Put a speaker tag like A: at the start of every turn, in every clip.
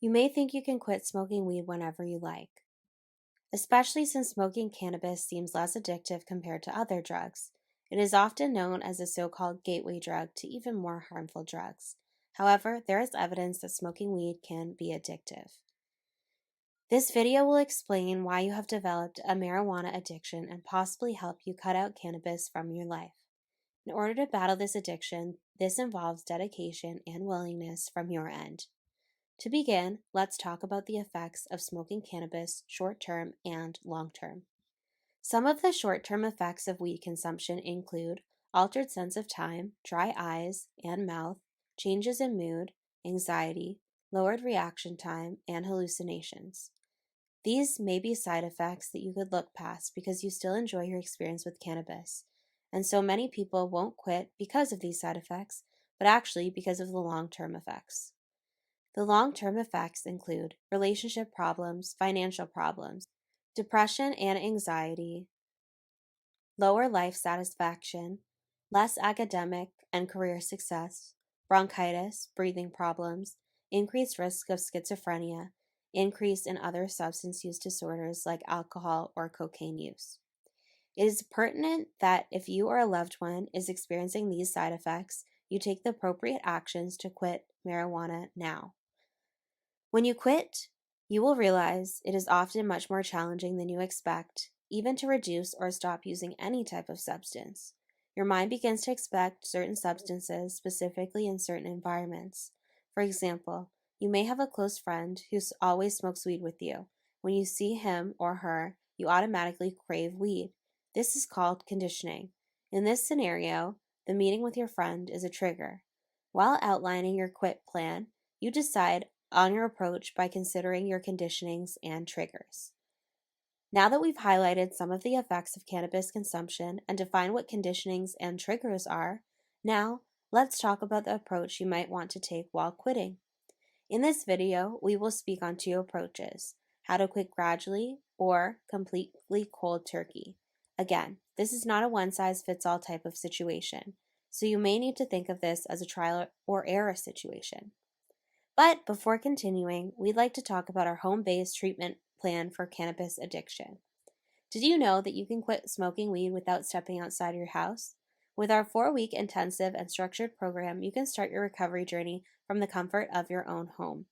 A: You may think you can quit smoking weed whenever you like, especially since smoking cannabis seems less addictive compared to other drugs. It is often known as a so-called gateway drug to even more harmful drugs. However, there is evidence that smoking weed can be addictive. This video will explain why you have developed a marijuana addiction and possibly help you cut out cannabis from your life. In order to battle this addiction, this involves dedication and willingness from your end. To begin, let's talk about the effects of smoking cannabis short-term and long-term. Some of the short-term effects of weed consumption include altered sense of time, dry eyes and mouth, changes in mood, anxiety, lowered reaction time, and hallucinations. These may be side effects that you could look past because you still enjoy your experience with cannabis, and so many people won't quit because of these side effects, but actually because of the long-term effects. The long-term effects include relationship problems, financial problems, depression and anxiety, lower life satisfaction, less academic and career success, bronchitis, breathing problems, increased risk of schizophrenia, increase in other substance use disorders like alcohol or cocaine use. It is pertinent that if you or a loved one is experiencing these side effects, you take the appropriate actions to quit marijuana now. When you quit, you will realize it is often much more challenging than you expect, even to reduce or stop using any type of substance. Your mind begins to expect certain substances, specifically in certain environments. For example, you may have a close friend who always smokes weed with you. When you see him or her, you automatically crave weed. This is called conditioning. In this scenario, the meeting with your friend is a trigger. While outlining your quit plan, you decide on your approach by considering your conditionings and triggers. Now that we've highlighted some of the effects of cannabis consumption and defined what conditionings and triggers are, now let's talk about the approach you might want to take while quitting. In this video, we will speak on two approaches: how to quit gradually or completely cold turkey. Again, this is not a one-size-fits-all type of situation, so you may need to think of this as a trial or error situation. But before continuing, we'd like to talk about our home-based treatment plan for cannabis addiction. Did you know that you can quit smoking weed without stepping outside your house? With our 4-week intensive and structured program, you can start your recovery journey from the comfort of your own home.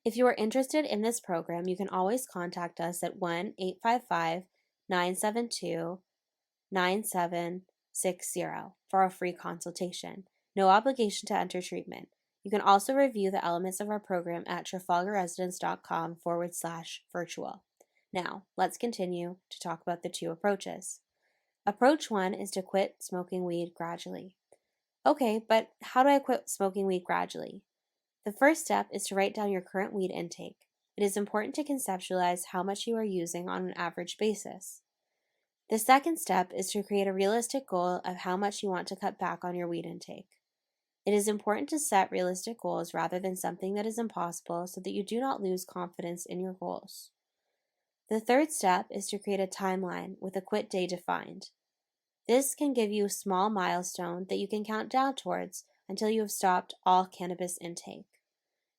A: If you are interested in this program, you can always contact us at 1-855-972-9760 for a free consultation. No obligation to enter treatment. You can also review the elements of our program at trafalgarresidence.com/virtual. Now, let's continue to talk about the two approaches. Approach 1 is to quit smoking weed gradually. Okay, but how do I quit smoking weed gradually? The first step is to write down your current weed intake. It is important to conceptualize how much you are using on an average basis. The second step is to create a realistic goal of how much you want to cut back on your weed intake. It is important to set realistic goals rather than something that is impossible so that you do not lose confidence in your goals. The third step is to create a timeline with a quit day defined. This can give you a small milestone that you can count down towards until you have stopped all cannabis intake.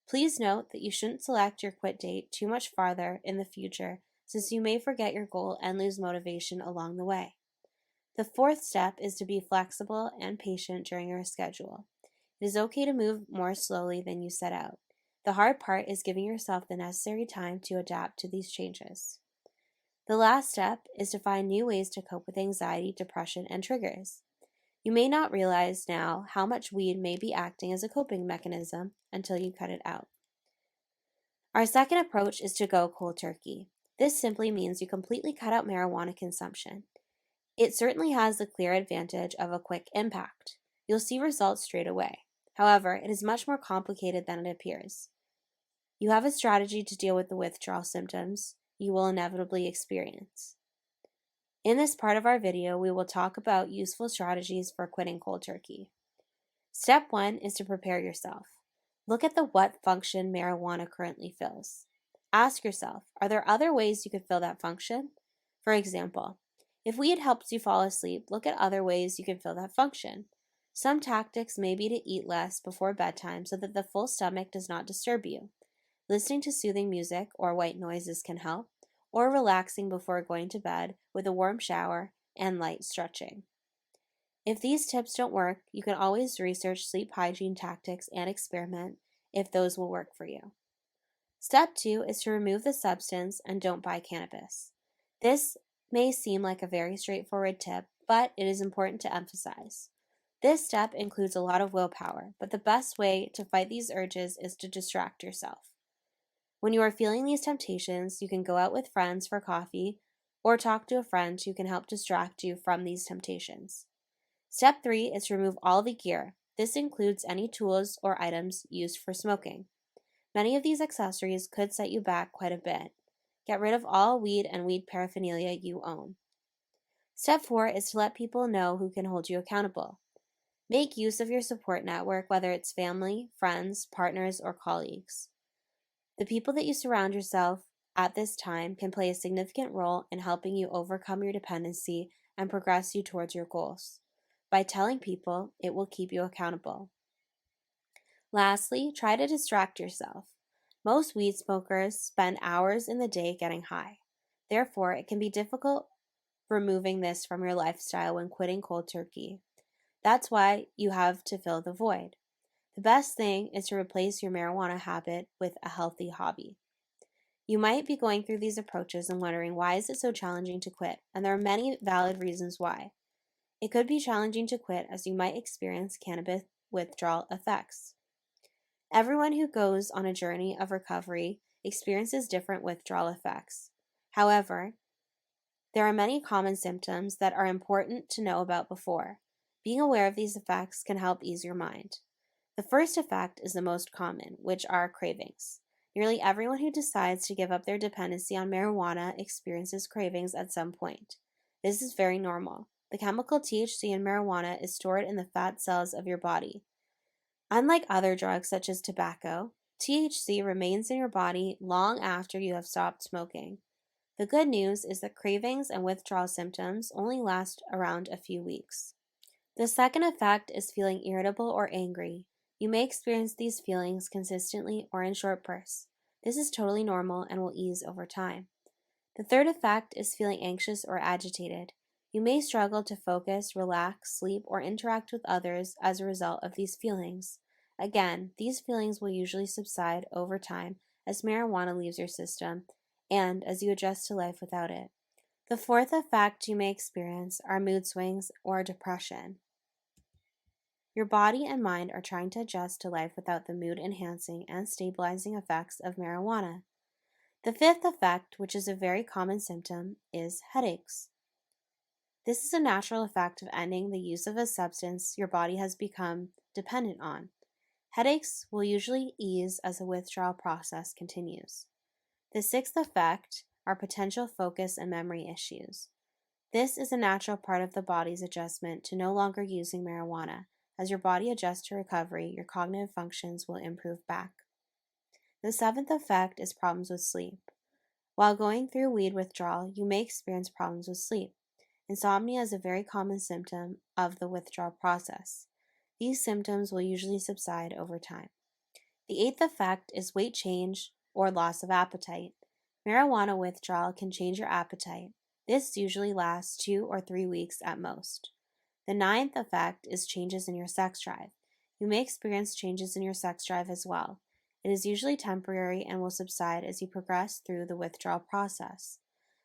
A: Please note that you shouldn't select your quit date too much farther in the future, since you may forget your goal and lose motivation along the way. The fourth step is to be flexible and patient during your schedule. It is okay to move more slowly than you set out. The hard part is giving yourself the necessary time to adapt to these changes. The last step is to find new ways to cope with anxiety, depression, and triggers. You may not realize now how much weed may be acting as a coping mechanism until you cut it out. Our second approach is to go cold turkey. This simply means you completely cut out marijuana consumption. It certainly has the clear advantage of a quick impact. You'll see results straight away. However, it is much more complicated than it appears. You have a strategy to deal with the withdrawal symptoms you will inevitably experience. In this part of our video, we will talk about useful strategies for quitting cold turkey. Step 1 is to prepare yourself. Look at the what function marijuana currently fills. Ask yourself, are there other ways you could fill that function? For example, if weed helps you fall asleep, look at other ways you can fill that function. Some tactics may be to eat less before bedtime so that the full stomach does not disturb you. Listening to soothing music or white noises can help, or relaxing before going to bed with a warm shower and light stretching. If these tips don't work, you can always research sleep hygiene tactics and experiment if those will work for you. Step 2 is to remove the substance and don't buy cannabis. This may seem like a very straightforward tip, but it is important to emphasize. This step includes a lot of willpower, but the best way to fight these urges is to distract yourself. When you are feeling these temptations, you can go out with friends for coffee or talk to a friend who can help distract you from these temptations. Step 3 is to remove all the gear. This includes any tools or items used for smoking. Many of these accessories could set you back quite a bit. Get rid of all weed and weed paraphernalia you own. Step 4 is to let people know who can hold you accountable. Make use of your support network, whether it's family, friends, partners, or colleagues. The people that you surround yourself at this time can play a significant role in helping you overcome your dependency and progress you towards your goals. By telling people, it will keep you accountable. Lastly, try to distract yourself. Most weed smokers spend hours in the day getting high. Therefore, it can be difficult removing this from your lifestyle when quitting cold turkey. That's why you have to fill the void. The best thing is to replace your marijuana habit with a healthy hobby. You might be going through these approaches and wondering, why is it so challenging to quit? And there are many valid reasons why. It could be challenging to quit as you might experience cannabis withdrawal effects. Everyone who goes on a journey of recovery experiences different withdrawal effects. However, there are many common symptoms that are important to know about before. Being aware of these effects can help ease your mind. The first effect is the most common, which are cravings. Nearly everyone who decides to give up their dependency on marijuana experiences cravings at some point. This is very normal. The chemical THC in marijuana is stored in the fat cells of your body. Unlike other drugs such as tobacco, THC remains in your body long after you have stopped smoking. The good news is that cravings and withdrawal symptoms only last around a few weeks. The second effect is feeling irritable or angry. You may experience these feelings consistently or in short bursts. This is totally normal and will ease over time. The third effect is feeling anxious or agitated. You may struggle to focus, relax, sleep, or interact with others as a result of these feelings. Again, these feelings will usually subside over time as marijuana leaves your system and as you adjust to life without it. The fourth effect you may experience are mood swings or depression. Your body and mind are trying to adjust to life without the mood-enhancing and stabilizing effects of marijuana. The fifth effect, which is a very common symptom, is headaches. This is a natural effect of ending the use of a substance your body has become dependent on. Headaches will usually ease as the withdrawal process continues. The sixth effect are potential focus and memory issues. This is a natural part of the body's adjustment to no longer using marijuana. As your body adjusts to recovery, your cognitive functions will improve back. The seventh effect is problems with sleep. While going through weed withdrawal, you may experience problems with sleep. Insomnia is a very common symptom of the withdrawal process. These symptoms will usually subside over time. The eighth effect is weight change or loss of appetite. Marijuana withdrawal can change your appetite. This usually lasts 2 or 3 weeks at most. The ninth effect is changes in your sex drive. You may experience changes in your sex drive as well. It is usually temporary and will subside as you progress through the withdrawal process.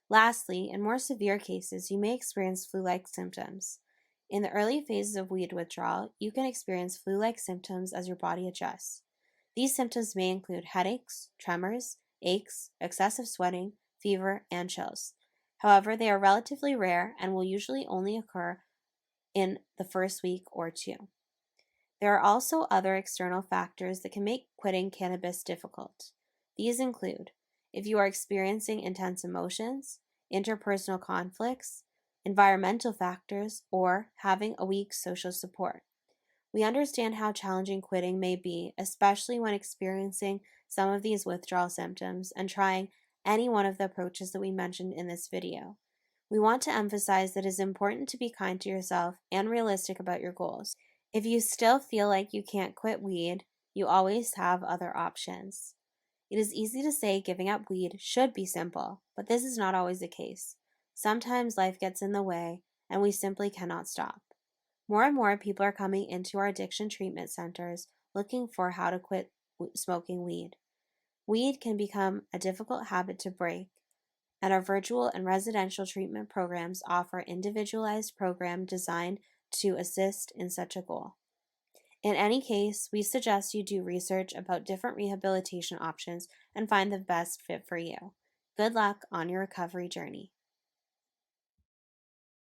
A: Lastly, in more severe cases, you may experience flu-like symptoms. In the early phases of weed withdrawal, you can experience flu-like symptoms as your body adjusts. These symptoms may include headaches, tremors, aches, excessive sweating, fever, and chills. However, they are relatively rare and will usually only occur in the first week or 2. There are also other external factors that can make quitting cannabis difficult. These include if you are experiencing intense emotions, interpersonal conflicts, environmental factors, or having a weak social support. We understand how challenging quitting may be, especially when experiencing some of these withdrawal symptoms and trying any one of the approaches that we mentioned in this video. We want to emphasize that it is important to be kind to yourself and realistic about your goals. If you still feel like you can't quit weed, you always have other options. It is easy to say giving up weed should be simple, but this is not always the case. Sometimes life gets in the way, and we simply cannot stop. More and more people are coming into our addiction treatment centers looking for how to quit smoking weed. Weed can become a difficult habit to break, and our virtual and residential treatment programs offer individualized program designed to assist in such a goal. In any case, we suggest you do research about different rehabilitation options and find the best fit for you. Good luck on your recovery journey.